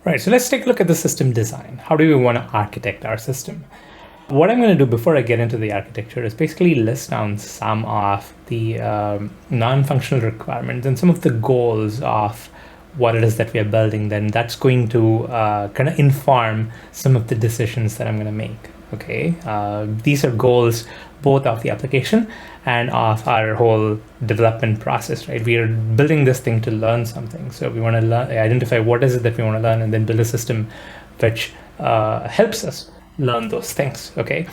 Right, so let's take a look at the system design. How do we want to architect our system? What I'm going to do before I get into the architecture is basically list down some of the non-functional requirements and some of the goals of what it is that we are building. Then that's going to kind of inform some of the decisions that I'm going to make. Okay, these are goals both of the application and of our whole development process, right? We are building this thing to learn something. So we want to identify what is it that we want to learn and then build a system which helps us learn those things, okay?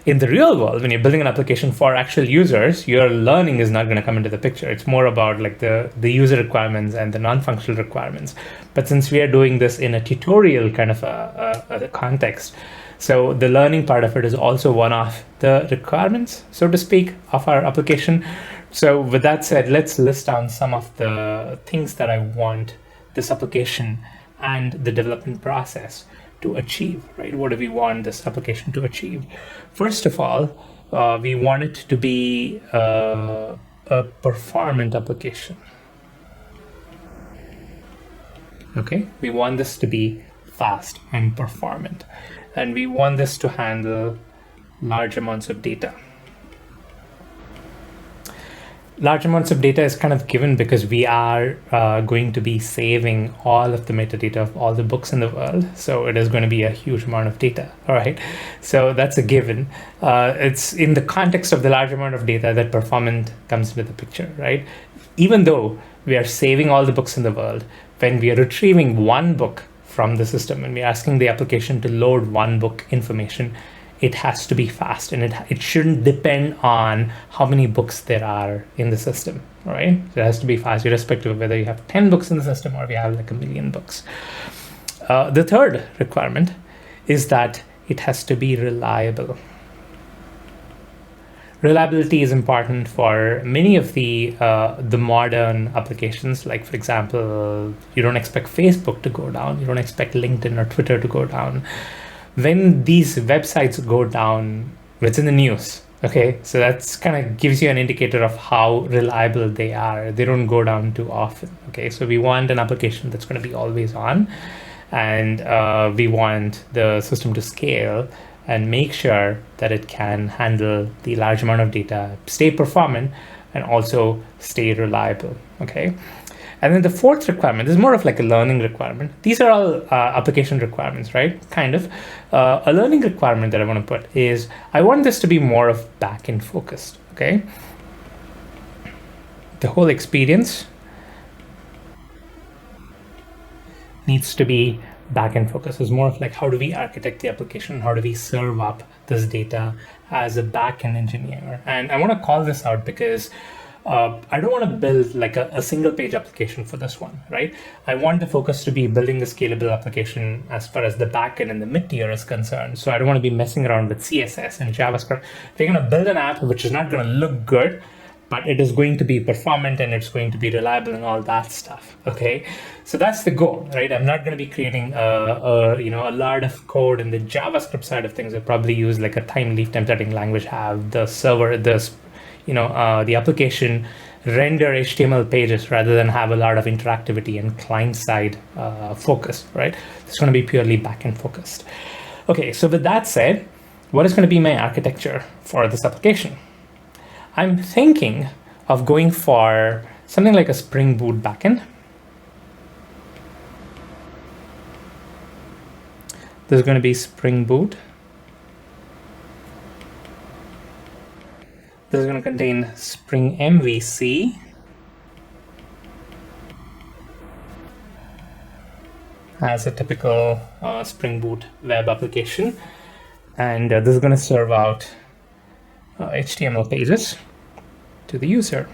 In the real world, when you're building an application for actual users, your learning is not going to come into the picture. It's more about like the user requirements and the non-functional requirements. But since we are doing this in a tutorial kind of a context, so the learning part of it is also one of the requirements, so to speak, of our application. So with that said, let's list down some of the things that I want this application and the development process to achieve, right? What do we want this application to achieve? First of all, we want it to be a performant application. Okay, we want this to be fast and performant. And we want this to handle large amounts of data. Large amounts of data is kind of given because we are going to be saving all of the metadata of all the books in the world. So it is going to be a huge amount of data, all right? So that's a given. It's in the context of the large amount of data that performance comes into the picture, right? Even though we are saving all the books in the world, when we are retrieving one book from the system and we're asking the application to load one book information, it has to be fast and it shouldn't depend on how many books there are in the system, right? So it has to be fast, irrespective of whether you have 10 books in the system or if you have like 1 million books. The third requirement is that it has to be reliable. Reliability is important for many of the modern applications. Like, for example, you don't expect Facebook to go down. You don't expect LinkedIn or Twitter to go down. When these websites go down, it's in the news. Okay, so that's kind of gives you an indicator of how reliable they are. They don't go down too often. Okay, so we want an application that's going to be always on, and we want the system to scale and make sure that it can handle the large amount of data, stay performant, and also stay reliable, okay? And then the fourth requirement is more of like a learning requirement. These are all application requirements, right? Kind of. A learning requirement that I want to put is, I want this to be more of back-end focused, okay? The whole experience needs to be back-end focus. Is more of like, how do we architect the application? How do we serve up this data as a back-end engineer? And I want to call this out because I don't want to build like a single page application for this one, right? I want the focus to be building a scalable application as far as the backend and the mid-tier is concerned. So I don't want to be messing around with CSS and JavaScript. We're going to build an app which is not going to look good, but it is going to be performant and it's going to be reliable and all that stuff, okay? So that's the goal, right? I'm not going to be creating a lot of code in the JavaScript side of things. I probably use like a Thymeleaf templating language, have the server, the application render HTML pages rather than have a lot of interactivity and client-side focus, right? It's going to be purely back-end focused. Okay, so with that said, what is going to be my architecture for this application? I'm thinking of going for something like a Spring Boot backend. There's going to be Spring Boot. This is going to contain Spring MVC. As a typical Spring Boot web application. And this is going to serve out HTML pages to the user.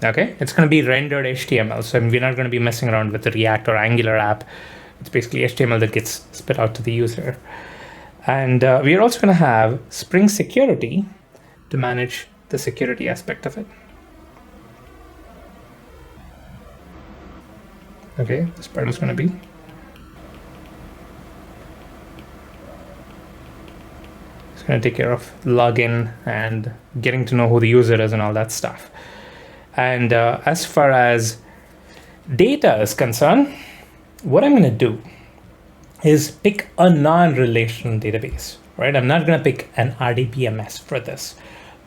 Okay, it's going to be rendered HTML. So we're not going to be messing around with the React or Angular app. It's basically HTML that gets spit out to the user. And we are also going to have Spring Security to manage the security aspect of it. Okay, this part is going to be. It's going to take care of login and getting to know who the user is and all that stuff. And as far as data is concerned, what I'm going to do is pick a non-relational database, right? I'm not going to pick an RDBMS for this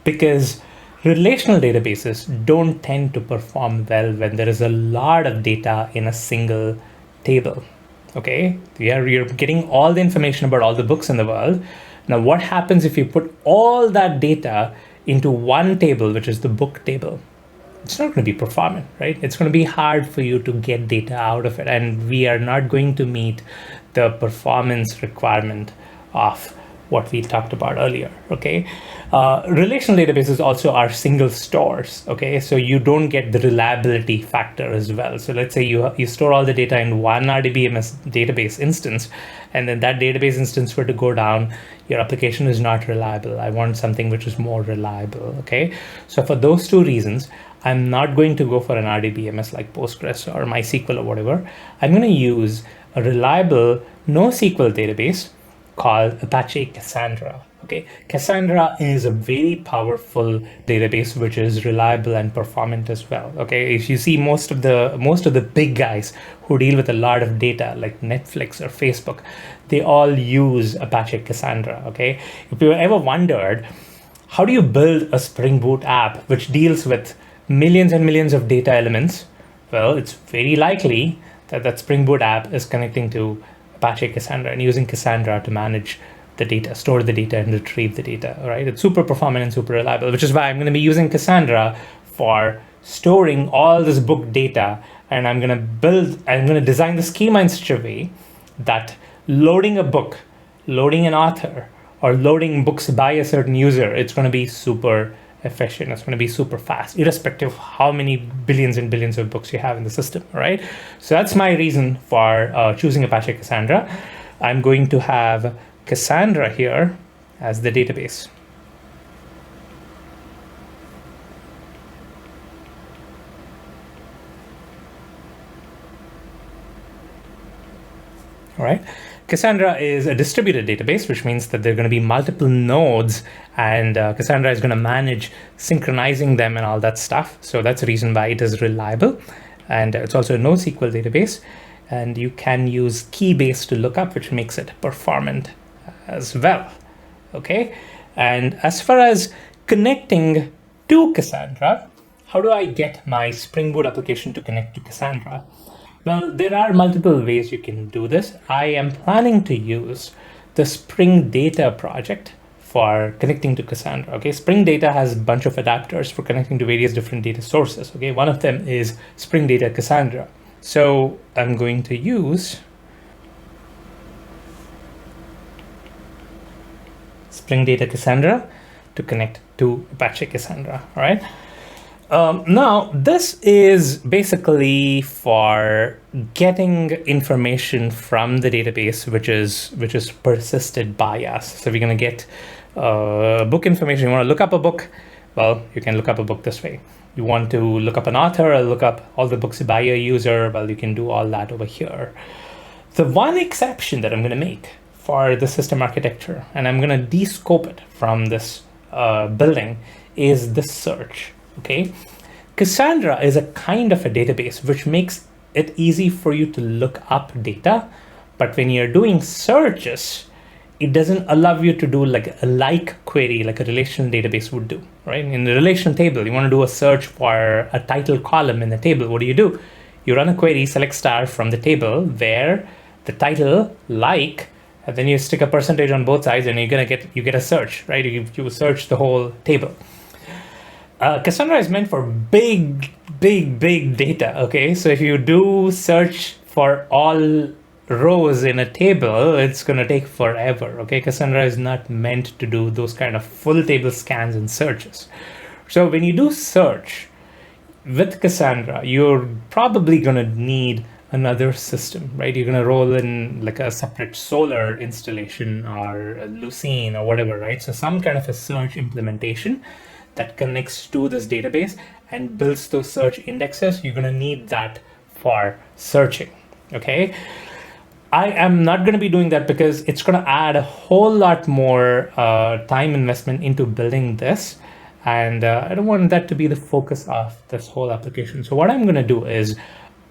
because relational databases don't tend to perform well when there is a lot of data in a single table. Okay, you're getting all the information about all the books in the world. Now, what happens if you put all that data into one table, which is the book table? It's not going to be performant, right? It's going to be hard for you to get data out of it. And we are not going to meet the performance requirement of what we talked about earlier, okay? Relational databases also are single stores, okay? So you don't get the reliability factor as well. So let's say you store all the data in one RDBMS database instance, and then that database instance were to go down, your application is not reliable. I want something which is more reliable, okay? So for those two reasons, I'm not going to go for an RDBMS like Postgres or MySQL or whatever. I'm going to use a reliable NoSQL database called Apache Cassandra. Okay, Cassandra is a very powerful database which is reliable and performant as well. Okay, if you see most of the big guys who deal with a lot of data like Netflix or Facebook, they all use Apache Cassandra. Okay, if you ever wondered how do you build a Spring Boot app which deals with millions and millions of data elements, well, it's very likely that that Spring Boot app is connecting to Apache Cassandra and using Cassandra to manage the data, store the data, and retrieve the data, right? It's super performant and super reliable, which is why I'm going to be using Cassandra for storing all this book data. And I'm going to design the schema in such a way that loading a book, loading an author, or loading books by a certain user, it's going to be super efficient. It's going to be super fast, irrespective of how many billions and billions of books you have in the system, right? So that's my reason for choosing Apache Cassandra. I'm going to have Cassandra here as the database. All right. Cassandra is a distributed database, which means that there are going to be multiple nodes, and Cassandra is going to manage synchronizing them and all that stuff. So that's the reason why it is reliable. And it's also a NoSQL database, and you can use Keybase to look up, which makes it performant as well. Okay. And as far as connecting to Cassandra, how do I get my Spring Boot application to connect to Cassandra? Well, there are multiple ways you can do this. I am planning to use the Spring Data project for connecting to Cassandra. Okay, Spring Data has a bunch of adapters for connecting to various different data sources. Okay, one of them is Spring Data Cassandra. So I'm going to use Spring Data Cassandra to connect to Apache Cassandra. All right. Now, this is basically for getting information from the database, which is persisted by us. So we're going to get book information. You want to look up a book? Well, you can look up a book this way. You want to look up an author or look up all the books by a user? Well, you can do all that over here. The one exception that I'm going to make for the system architecture, and I'm going to descope it from this building, is the search. Okay, Cassandra is a kind of a database which makes it easy for you to look up data, but when you're doing searches, it doesn't allow you to do like a like query like a relational database would do, right? In the relational table, you want to do a search for a title column in the table. What do? You run a query, select star from the table where the title like, and then you stick a percentage on both sides, and you get a search, right? You search the whole table. Cassandra is meant for big data, okay? So if you do search for all rows in a table, it's going to take forever, okay? Cassandra is not meant to do those kind of full table scans and searches. So when you do search with Cassandra, you're probably going to need another system, right? You're going to roll in like a separate Solr installation or Lucene or whatever, right? So some kind of a search implementation that connects to this database and builds those search indexes. You're going to need that for searching, okay? I am not going to be doing that because it's going to add a whole lot more time investment into building this. And I don't want that to be the focus of this whole application. So what I'm going to do is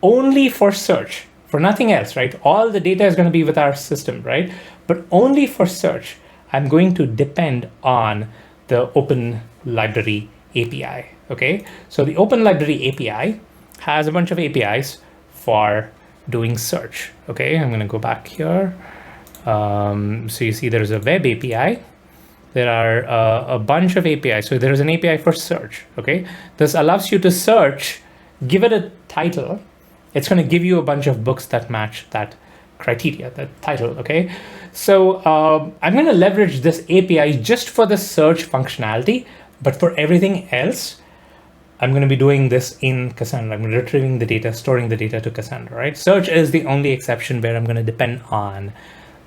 only for search, for nothing else, right? All the data is going to be with our system, right? But only for search, I'm going to depend on the Open Library API, okay? So the Open Library API has a bunch of APIs for doing search, okay? I'm going to go back here. So you see there's a web API. There are a bunch of APIs. So there's an API for search, okay? This allows you to search, give it a title. It's going to give you a bunch of books that match that criteria, that title, okay? So I'm going to leverage this API just for the search functionality, but for everything else, I'm going to be doing this in Cassandra. I'm retrieving the data, storing the data to Cassandra, right? Search is the only exception where I'm going to depend on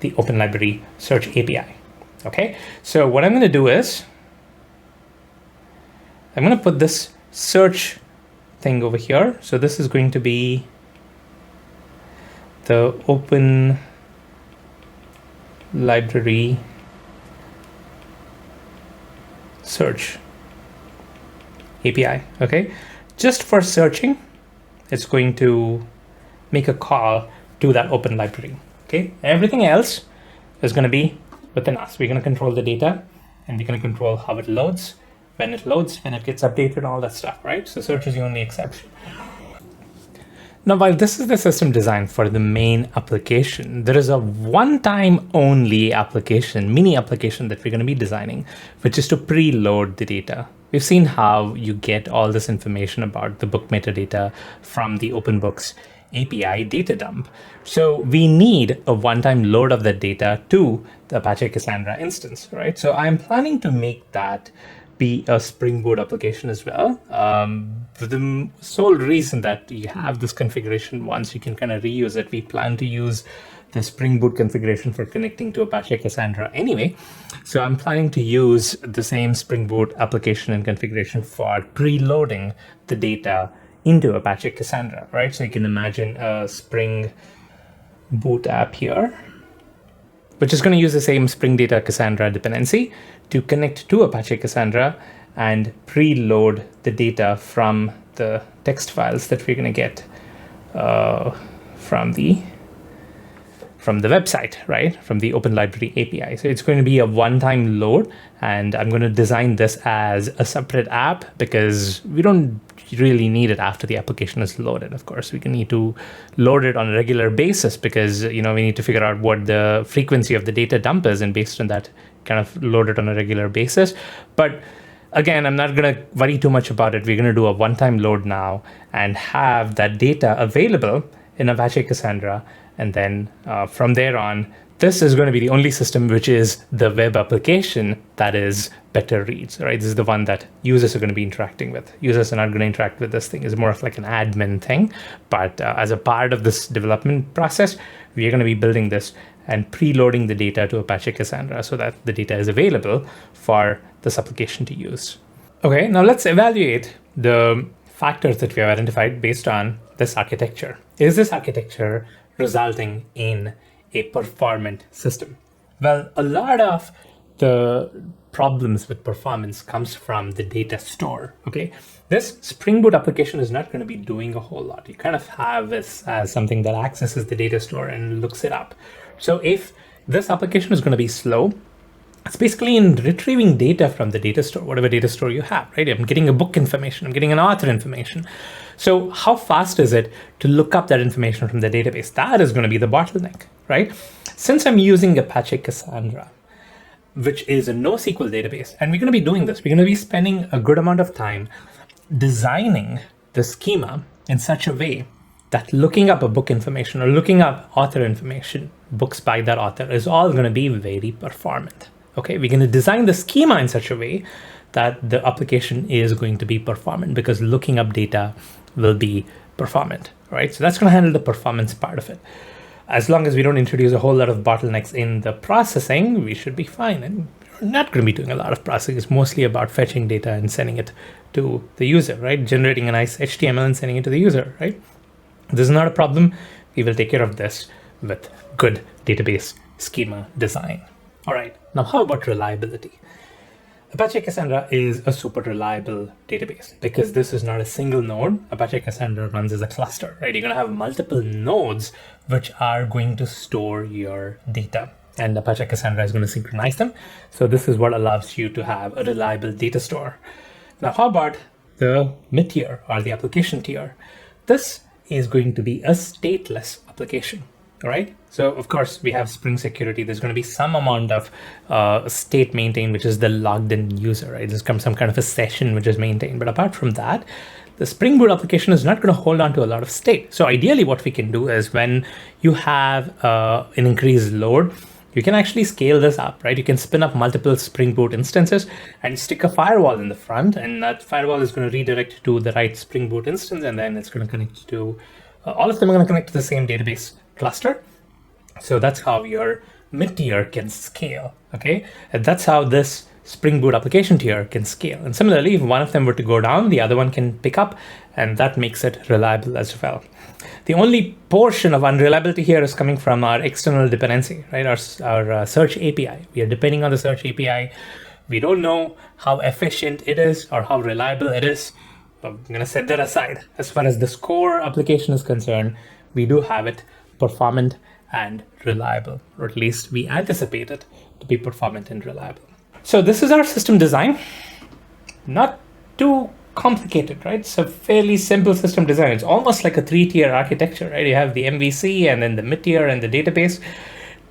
the Open Library Search API. Okay, so what I'm going to do is I'm going to put this search thing over here. So this is going to be the Open Library Search API. Okay, just for searching, it's going to make a call to that Open Library. Okay, everything else is going to be within us. We're going to control the data, and we're going to control how it loads, when it gets updated, all that stuff, right? So search is the only exception. Now, while this is the system designed for the main application, there is a one-time only application, mini application that we're going to be designing, which is to preload the data. We've seen how you get all this information about the book metadata from the OpenBooks API data dump. So we need a one-time load of that data to the Apache Cassandra instance, right? So I'm planning to make that be a Spring Boot application as well. For the sole reason that you have this configuration once, you can kind of reuse it. We plan to use the Spring Boot configuration for connecting to Apache Cassandra anyway. So I'm planning to use the same Spring Boot application and configuration for preloading the data into Apache Cassandra, right? So you can imagine a Spring Boot app here, which is going to use the same Spring Data Cassandra dependency to connect to Apache Cassandra and preload the data from the text files that we're going to get from the website, right? From the Open Library API. So it's going to be a one-time load, and I'm going to design this as a separate app because we don't really need it after the application is loaded. Of course, we can need to load it on a regular basis because, we need to figure out what the frequency of the data dump is, and based on that, kind of load it on a regular basis. But again, I'm not going to worry too much about it. We're going to do a one-time load now and have that data available in Apache Cassandra. And then from there on, this is going to be the only system which is the web application that is better reads, right? This is the one that users are going to be interacting with. Users are not going to interact with this thing. It's more of like an admin thing. But as a part of this development process, we are going to be building this and preloading the data to Apache Cassandra so that the data is available for this application to use. Okay, now let's evaluate the factors that we have identified based on this architecture. Is this architecture resulting in a performant system? Well, a lot of the problems with performance comes from the data store, okay? This Spring Boot application is not going to be doing a whole lot. You kind of have this as something that accesses the data store and looks it up. So if this application is going to be slow, it's basically in retrieving data from the data store, whatever data store you have, right? I'm getting a book information, I'm getting an author information. So how fast is it to look up that information from the database? That is going to be the bottleneck, right? Since I'm using Apache Cassandra, which is a NoSQL database, and we're going to be doing this, we're going to be spending a good amount of time designing the schema in such a way that looking up a book information or looking up author information, books by that author, is all going to be very performant. Okay, we're going to design the schema in such a way that the application is going to be performant because looking up data will be performant, right? So that's going to handle the performance part of it. As long as we don't introduce a whole lot of bottlenecks in the processing, we should be fine. And we're not going to be doing a lot of processing. It's mostly about fetching data and sending it to the user, right? Generating a nice HTML and sending it to the user, right? This is not a problem. We will take care of this with good database schema design. All right, now how about reliability? Apache Cassandra is a super reliable database because this is not a single node. Apache Cassandra runs as a cluster, right? You're going to have multiple nodes which are going to store your data, and Apache Cassandra is going to synchronize them. So this is what allows you to have a reliable data store. Now, how about the mid tier or the application tier? This is going to be a stateless application. All right. So of course we have Spring security. There's going to be some amount of state maintained, which is the logged in user, right? There's some kind of a session which is maintained. But apart from that, the Spring Boot application is not going to hold on to a lot of state. So ideally what we can do is when you have an increased load, you can actually scale this up, right? You can spin up multiple Spring Boot instances and stick a firewall in the front. And that firewall is going to redirect to the right Spring Boot instance. And then it's going to connect to, all of them are going to connect to the same database cluster. So that's how your mid tier can scale. Okay, and that's how this Spring Boot application tier can scale. And similarly, if one of them were to go down, the other one can pick up, and that makes it reliable as well. The only portion of unreliability here is coming from our external dependency, right? Our search API. We are depending on the search API. We don't know how efficient it is or how reliable it is. But I'm going to set that aside. As far as this core application is concerned, we do have it performant and reliable, or at least we anticipate it to be performant and reliable. So this is our system design. Not too complicated, right? It's a fairly simple system design. It's almost like a 3-tier architecture, right? You have the MVC and then the mid-tier and the database.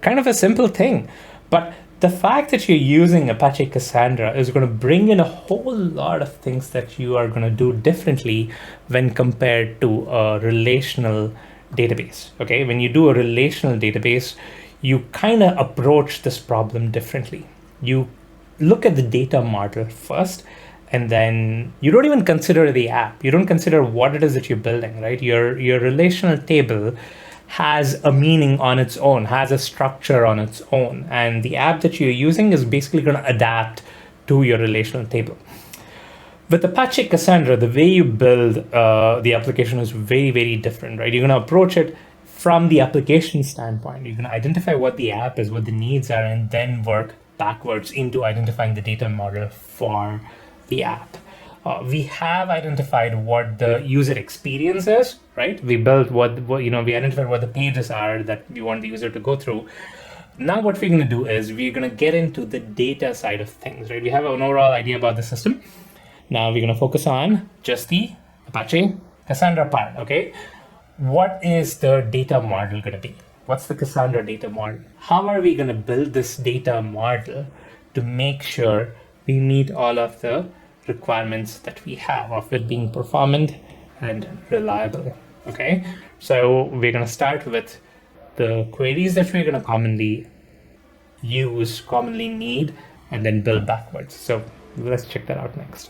Kind of a simple thing. But the fact that you're using Apache Cassandra is going to bring in a whole lot of things that you are going to do differently when compared to a relational database. Okay, when you do a relational database, you kind of approach this problem differently. You look at the data model first, and then you don't even consider the app. You don't consider what it is that you're building, right? Your relational table has a meaning on its own, has a structure on its own, and the app that you're using is basically going to adapt to your relational table. With Apache Cassandra, the way you build the application is very, very different, right? You're going to approach it from the application standpoint. You're going to identify what the app is, what the needs are, and then work backwards into identifying the data model for the app. We have identified what the user experience is, right? We built we identified what the pages are that we want the user to go through. Now what we're going to do is we're going to get into the data side of things, right? We have an overall idea about the system. Now we're going to focus on just the Apache Cassandra part, okay? What is the data model going to be? What's the Cassandra data model? How are we going to build this data model to make sure we meet all of the requirements that we have of it being performant and reliable, okay? So we're going to start with the queries that we're going to commonly use, commonly need, and then build backwards. So let's check that out next.